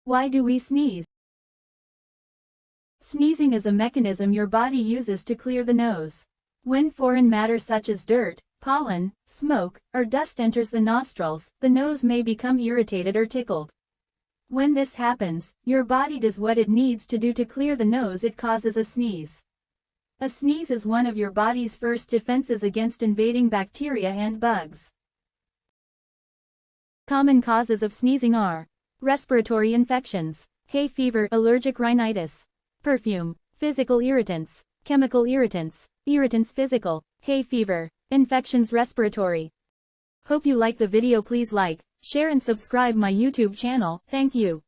Why do we sneeze? Sneezing is a mechanism your body uses to clear the nose. When foreign matter such as dirt, pollen, smoke, or dust enters the nostrils, the nose may become irritated or tickled. When this happens, your body does what it needs to do to clear the nose. It causes a sneeze. A sneeze is one of your body's first defenses against invading bacteria and bugs. Common causes of sneezing are respiratory infections, hay fever, allergic rhinitis, perfume, physical irritants, chemical irritants, irritants physical, hay fever, infections respiratory. Hope you like the video. Please like, share and subscribe my YouTube channel. Thank you.